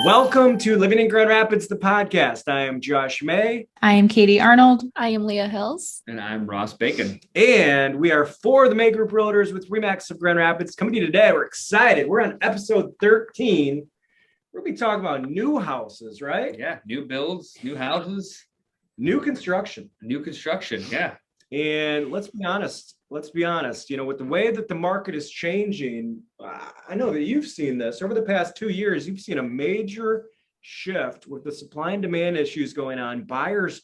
Welcome to Living in Grand Rapids, the podcast. I am Josh May. I am Katie Arnold. I am Leah Hills. And I'm Ross Bacon. And we are for the May Group Realtors with Remax of Grand Rapids. Coming to you today, we're excited. We're on episode 13. We're going to be talking about new houses, right? Yeah, new builds, new houses. New construction. New construction, yeah. And let's be honest, with the way that the market is changing, I know that you've seen this over the past 2 years. You've seen a major shift with the supply and demand issues going on. Buyers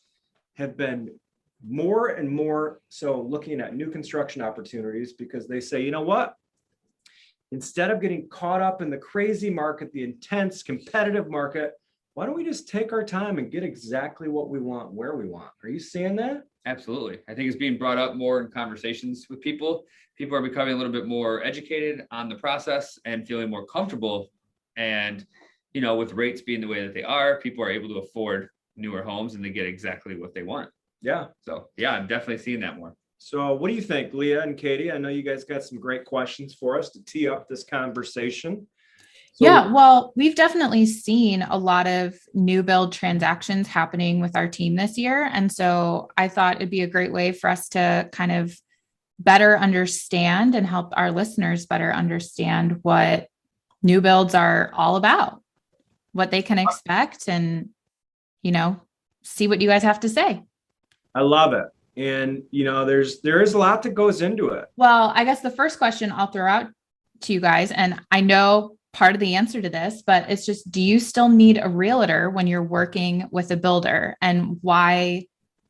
have been more and more so looking at new construction opportunities because they say, you know what? Instead of getting caught up in the crazy market, the intense competitive market, why don't we just take our time and get exactly what we want, where we want? Are you seeing that? Absolutely. I think it's being brought up more in conversations with people. People are becoming a little bit more educated on the process and feeling more comfortable. And, with rates being the way that they are, people are able to afford newer homes and they get exactly what they want. Yeah. So, yeah, I'm definitely seeing that more. So what do you think, Leah and Katie? I know you guys got some great questions for us to tee up this conversation. Yeah, well, we've definitely seen a lot of new build transactions happening with our team this year. And so I thought it'd be a great way for us to kind of better understand and help our listeners better understand what new builds are all about, what they can expect, and, see what you guys have to say. I love it. And, there is a lot that goes into it. Well, I guess the first question I'll throw out to you guys, and I know part of the answer to this, but it's just, do you still need a realtor when you're working with a builder? And why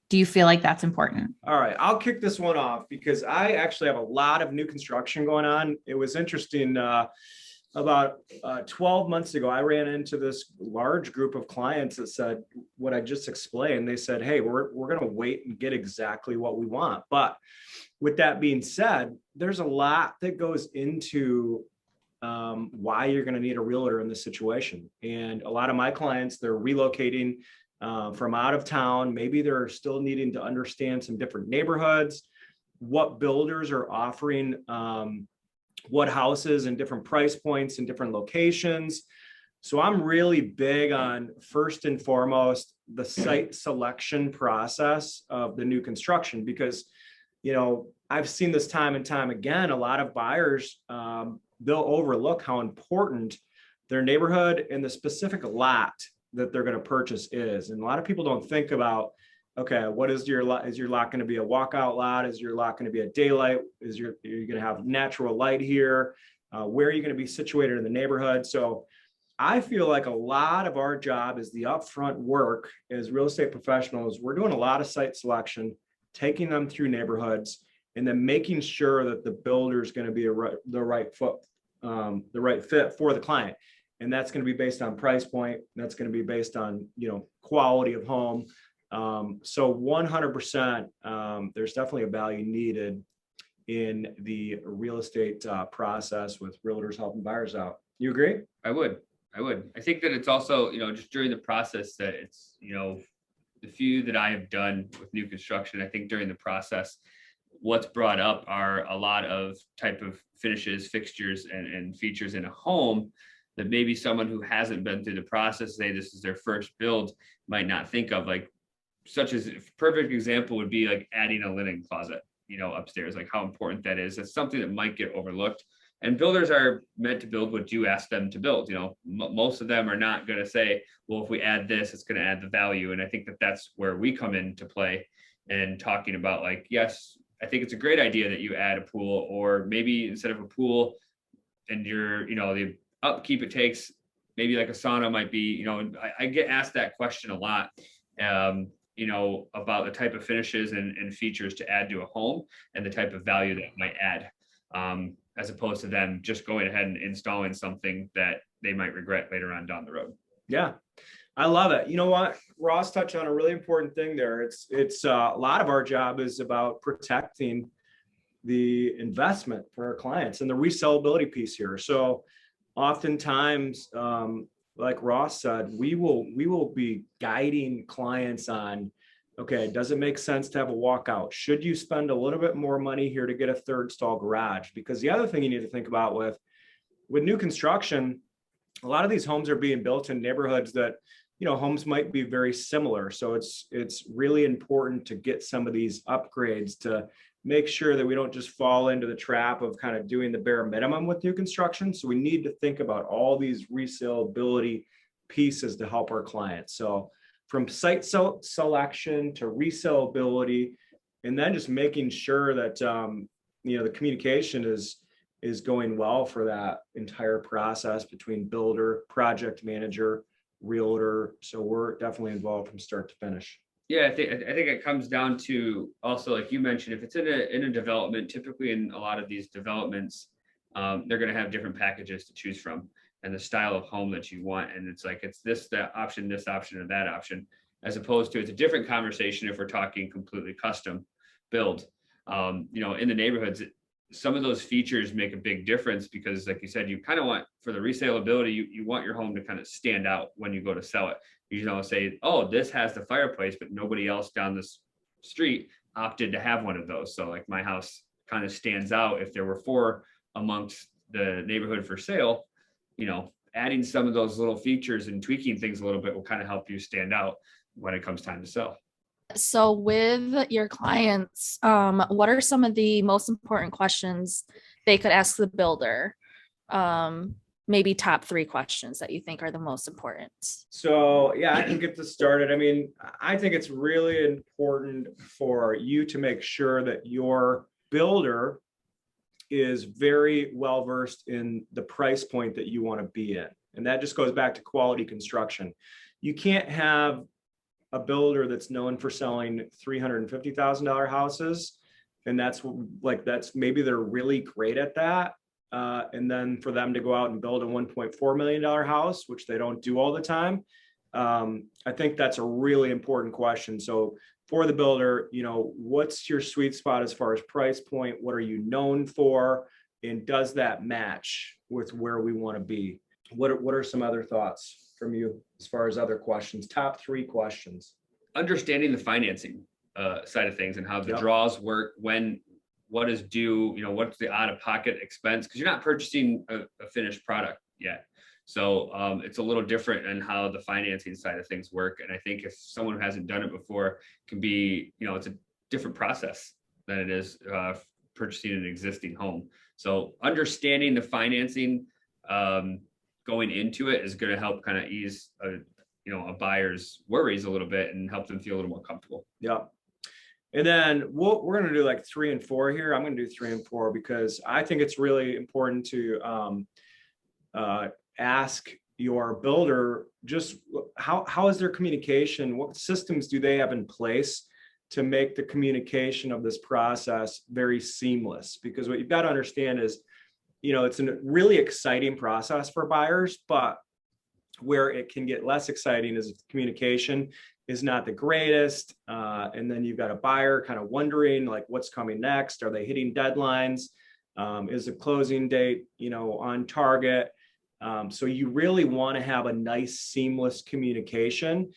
do you feel like that's important? All right, I'll kick this one off because I actually have a lot of new construction going on. It was interesting. About 12 months ago, I ran into this large group of clients that said what I just explained. They said, hey, we're going to wait and get exactly what we want. But with that being said, there's a lot that goes into why you're going to need a realtor in this situation. And a lot of my clients, they're relocating from out of town. Maybe they're still needing to understand some different neighborhoods, what builders are offering, what houses and different price points and different locations. So I'm really big on, first and foremost, the site selection process of the new construction, because, I've seen this time and time again. A lot of buyers, they'll overlook how important their neighborhood and the specific lot that they're going to purchase is. And a lot of people don't think about, okay, what is your lot? Is your lot going to be a walkout lot? Is your lot going to be a daylight? Are you going to have natural light here? Where are you going to be situated in the neighborhood? So I feel like a lot of our job is the upfront work as real estate professionals. We're doing a lot of site selection, taking them through neighborhoods, and then making sure that the builder is going to be the right fit for the client. And that's going to be based on price point. That's going to be based on, quality of home. So 100%, there's definitely a value needed in the real estate process with realtors helping buyers out. You agree? I would. I think that it's also, just during the process that it's, the few that I have done with new construction, I think during the process, what's brought up are a lot of type of finishes, fixtures, and features in a home that maybe someone who hasn't been through the process, say this is their first build, might not think of. Like, such as a perfect example would be like adding a linen closet, upstairs, like how important that is. That's something that might get overlooked. And builders are meant to build what you ask them to build. Most of them are not going to say, well, if we add this, it's going to add the value. And I think that that's where we come into play and talking about, like, yes, I think it's a great idea that you add a pool, or maybe instead of a pool and the upkeep it takes, maybe like a sauna might be, I get asked that question a lot, about the type of finishes and features to add to a home and the type of value that might add, as opposed to them just going ahead and installing something that they might regret later on down the road. Yeah. I love it. You know what? Ross touched on a really important thing there. It's a lot of our job is about protecting the investment for our clients and the resellability piece here. So oftentimes, like Ross said, we will be guiding clients on, okay, does it make sense to have a walkout? Should you spend a little bit more money here to get a third stall garage? Because the other thing you need to think about with new construction, a lot of these homes are being built in neighborhoods that, homes might be very similar. So it's really important to get some of these upgrades to make sure that we don't just fall into the trap of kind of doing the bare minimum with new construction. So we need to think about all these resaleability pieces to help our clients. So from site selection to resaleability, and then just making sure that the communication is going well for that entire process between builder, project manager, realtor. So we're definitely involved from start to finish. Yeah, I think it comes down to also, like you mentioned, if it's in a development, typically in a lot of these developments, they're going to have different packages to choose from and the style of home that you want. And it's like, it's that option, or that option, as opposed to it's a different conversation if we're talking completely custom build. In the neighborhoods, some of those features make a big difference because, like you said, you kind of want, for the resaleability, you want your home to kind of stand out when you go to sell it. You say, oh, this has the fireplace, but nobody else down this street opted to have one of those. So like my house kind of stands out. If there were 4 amongst the neighborhood for sale, adding some of those little features and tweaking things a little bit will kind of help you stand out when it comes time to sell. So with your clients, what are some of the most important questions they could ask the builder? Maybe top 3 questions that you think are the most important. So yeah, I can get this started. I mean, I think it's really important for you to make sure that your builder is very well versed in the price point that you want to be in. And that just goes back to quality construction. You can't have a builder that's known for selling $350,000 houses. And that's maybe they're really great at that. And then for them to go out and build a $1.4 million house, which they don't do all the time. I think that's a really important question. So for the builder, what's your sweet spot as far as price point? What are you known for? And does that match with where we want to be? What are some other thoughts from you as far as other questions? Top 3 questions. Understanding the financing side of things and how the draws work, what is due, what's the out-of-pocket expense, because you're not purchasing a finished product yet. So it's a little different in how the financing side of things work. And I think if someone who hasn't done it before, it can be, it's a different process than it is purchasing an existing home. So understanding the financing going into it is going to help kind of ease a buyer's worries a little bit and help them feel a little more comfortable. Yeah. And then we're going to do like 3 and 4 here. I'm going to do 3 and 4 because I think it's really important to ask your builder just how is their communication? What systems do they have in place to make the communication of this process very seamless? Because what you've got to understand is, it's a really exciting process for buyers, but where it can get less exciting is if the communication is not the greatest. And then you've got a buyer kind of wondering like what's coming next. Are they hitting deadlines? Is the closing date, on target? So you really want to have a nice seamless communication,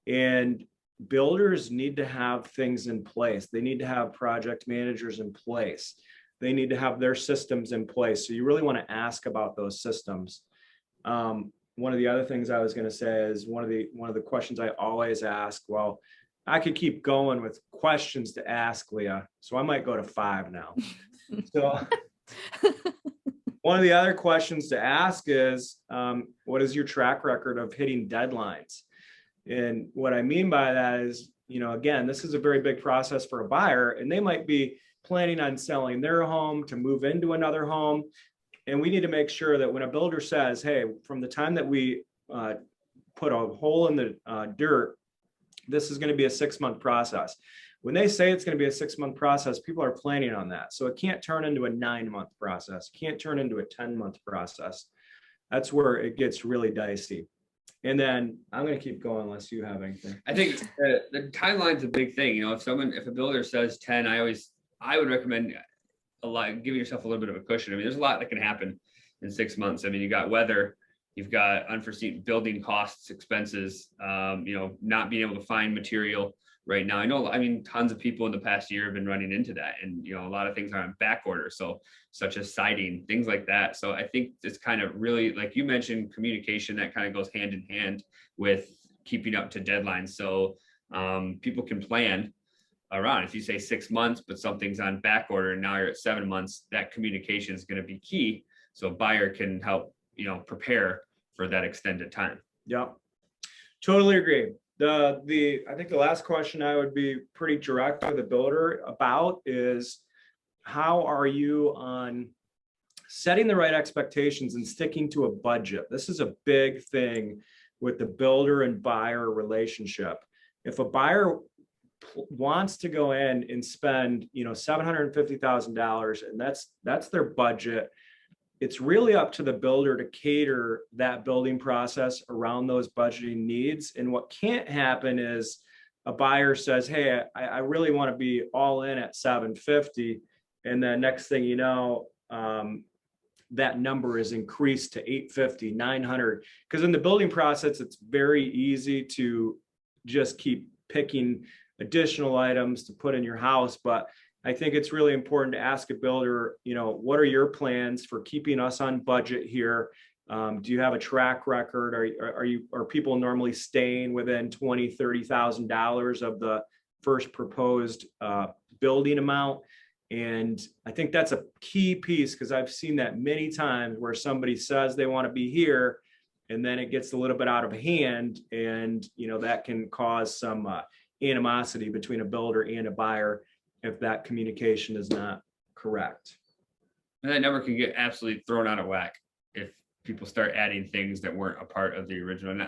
and builders need to have things in place. They need to have project managers in place. They need to have their systems in place. So you really want to ask about those systems. One of the other things I was going to say is one of the questions I always ask. Well, I could keep going with questions to ask, Leah, so I might go to 5 now. So one of the other questions to ask is, what is your track record of hitting deadlines? And what I mean by that is, again, this is a very big process for a buyer, and they might be planning on selling their home to move into another home. And we need to make sure that when a builder says, hey, from the time that we put a hole in the dirt, this is going to be a 6-month process. When they say it's going to be a 6-month process, people are planning on that. So it can't turn into a 9-month process. It can't turn into a 10-month process. That's where it gets really dicey. And then I'm going to keep going unless you have anything. I think the timeline's a big thing. If a builder says 10, I would recommend giving yourself a little bit of a cushion. I mean, there's a lot that can happen in 6 months. I mean, you got weather, you've got unforeseen building costs, expenses, not being able to find material right now. I know, I mean, tons of people in the past year have been running into that, and a lot of things are on back order, so such as siding, things like that. So I think it's kind of really, like you mentioned, communication that kind of goes hand in hand with keeping up to deadlines. So people can plan around. If you say 6 months, but something's on back order and now you're at 7 months, that communication is going to be key. So buyer can help, prepare for that extended time. Yeah, totally agree. I think the last question I would be pretty direct with the builder about is, how are you on setting the right expectations and sticking to a budget? This is a big thing with the builder and buyer relationship. If a buyer wants to go in and spend, $750,000, and that's their budget, it's really up to the builder to cater that building process around those budgeting needs. And what can't happen is a buyer says, hey, I really want to be all in at 750. And then next thing you know, that number is increased to 850, 900. Because in the building process, it's very easy to just keep picking additional items to put in your house. But I think it's really important to ask a builder, what are your plans for keeping us on budget here? Do you have a track record? Are people normally staying within $20,000, $30,000 of the first proposed building amount? And I think that's a key piece, because I've seen that many times where somebody says they want to be here, and then it gets a little bit out of hand, and that can cause some animosity between a builder and a buyer if that communication is not correct. And that number can get absolutely thrown out of whack if people start adding things that weren't a part of the original. And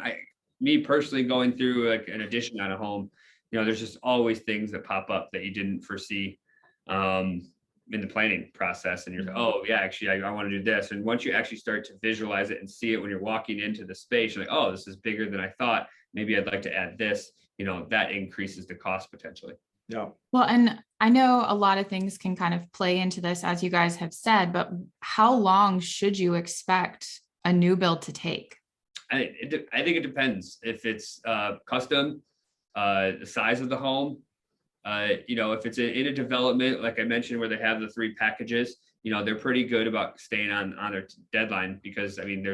me personally, going through like an addition on a home, there's just always things that pop up that you didn't foresee in the planning process. And you're like, oh yeah, actually I want to do this. And once you actually start to visualize it and see it when you're walking into the space, you're like, oh, this is bigger than I thought. Maybe I'd like to add this, that increases the cost potentially. Yeah. Well, and I know a lot of things can kind of play into this, as you guys have said, but how long should you expect a new build to take? I think it depends. If it's custom, the size of the home, if it's in a development, like I mentioned, where they have the 3 packages, they're pretty good about staying on their deadline, because I mean,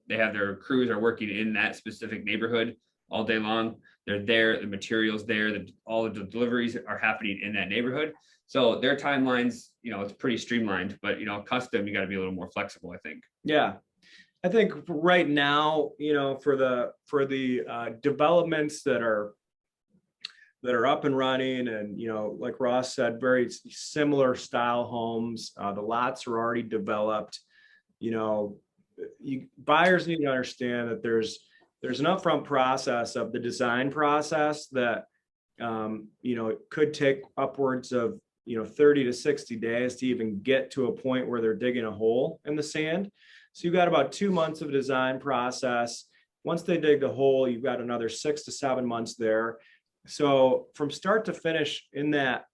they have their crews are working in that specific neighborhood all day long. They're there, the materials there, all of the deliveries are happening in that neighborhood. So their timelines, it's pretty streamlined, but custom, you got to be a little more flexible, I think. Yeah. I think right now, for the developments that are up and running, and like Ross said, very similar style homes, the lots are already developed. Buyers need to understand that there's an upfront process of the design process that it could take upwards of 30 to 60 days to even get to a point where they're digging a hole in the sand. So you've got about 2 months of design process. Once they dig the hole, you've got another 6 to 7 months there. So from start to finish in that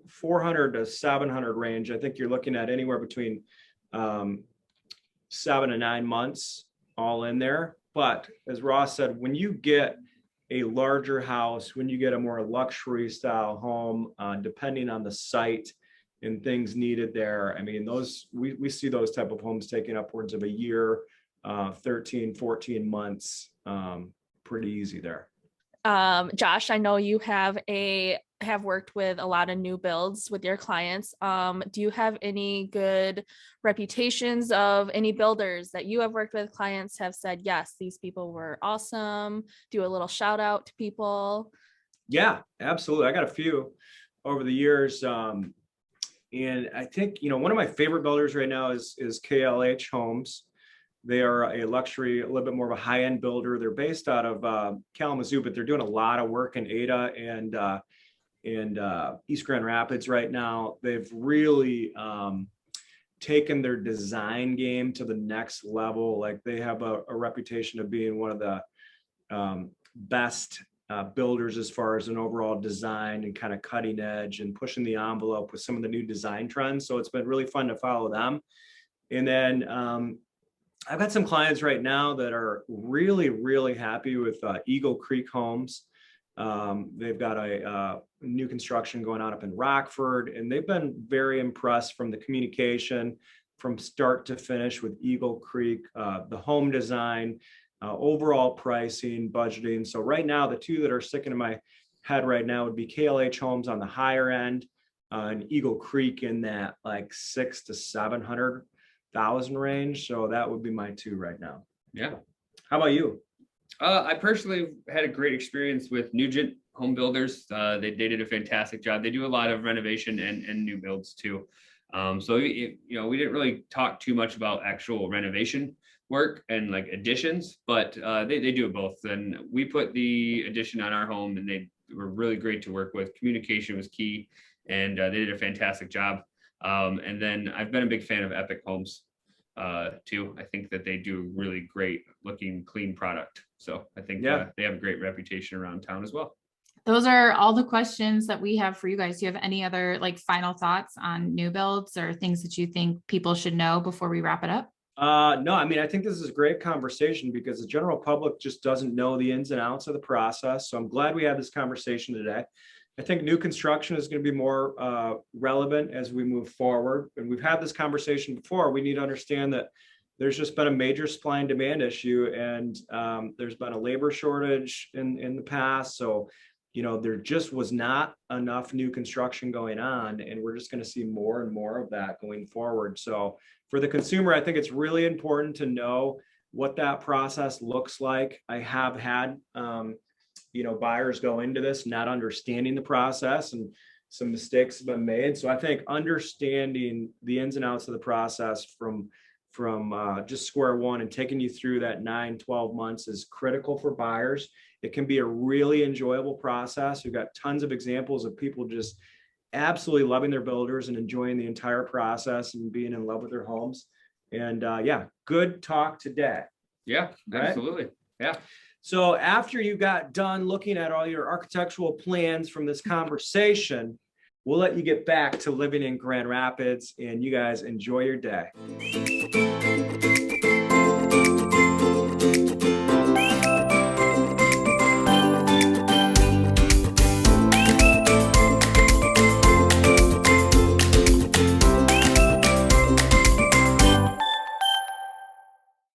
400 to 700 range, I think you're looking at anywhere between 7 to 9 months all in there. But as Ross said, when you get a larger house, when you get a more luxury style home, depending on the site and things needed there, I mean, we see those type of homes taking upwards of a year, 13, 14 months, pretty easy there. Josh, I know you have worked with a lot of new builds with your clients. Do you have any good reputations of any builders that you have worked with? Clients have said, yes, these people were awesome. Do a little shout out to people. Yeah, absolutely. I got a few over the years. And I think, one of my favorite builders right now is KLH Homes. They are a luxury, a little bit more of a high-end builder. They're based out of Kalamazoo, but they're doing a lot of work in Ada and East Grand Rapids right now. They've really taken their design game to the next level. Like, they have a reputation of being one of the best builders as far as an overall design and kind of cutting edge and pushing the envelope with some of the new design trends. So it's been really fun to follow them. And then I've got some clients right now that are really, really happy with Eagle Creek Homes. They've got a new construction going on up in Rockford, and they've been very impressed from the communication from start to finish with Eagle Creek, the home design, overall pricing, budgeting. So right now, the two that are sticking in my head right now would be KLH Homes on the higher end, and Eagle Creek in that like 600 to 700,000 range. So that would be my two right now. Yeah. How about you? I personally had a great experience with Nugent Home Builders. They did a fantastic job. They do a lot of renovation and new builds too. So we didn't really talk too much about actual renovation work and like additions, but they do both. And we put the addition on our home, and they were really great to work with. Communication was key, and they did a fantastic job. And then I've been a big fan of Epic Homes too. I think that they do really great looking, clean product. So I think they have a great reputation around town as well. Those are all the questions that we have for you guys. Do you have any other like final thoughts on new builds or things that you think people should know before we wrap it up? No, I mean, I think this is a great conversation because the general public just doesn't know the ins and outs of the process. So I'm glad we had this conversation today. I think new construction is going to be more relevant as we move forward. And we've had this conversation before. We need to understand that there's just been a major supply and demand issue, and there's been a labor shortage in the past. So, there just was not enough new construction going on, and we're just going to see more and more of that going forward. So for the consumer, I think it's really important to know what that process looks like. I have had, buyers go into this not understanding the process, and some mistakes have been made. So I think understanding the ins and outs of the process from just square one and taking you through that 9-12 months is critical for buyers. It can be a really enjoyable process. We've got tons of examples of people just absolutely loving their builders and enjoying the entire process and being in love with their homes. And good talk today. Yeah, right? Absolutely. Yeah. So after you got done looking at all your architectural plans from this conversation, we'll let you get back to living in Grand Rapids, and you guys enjoy your day.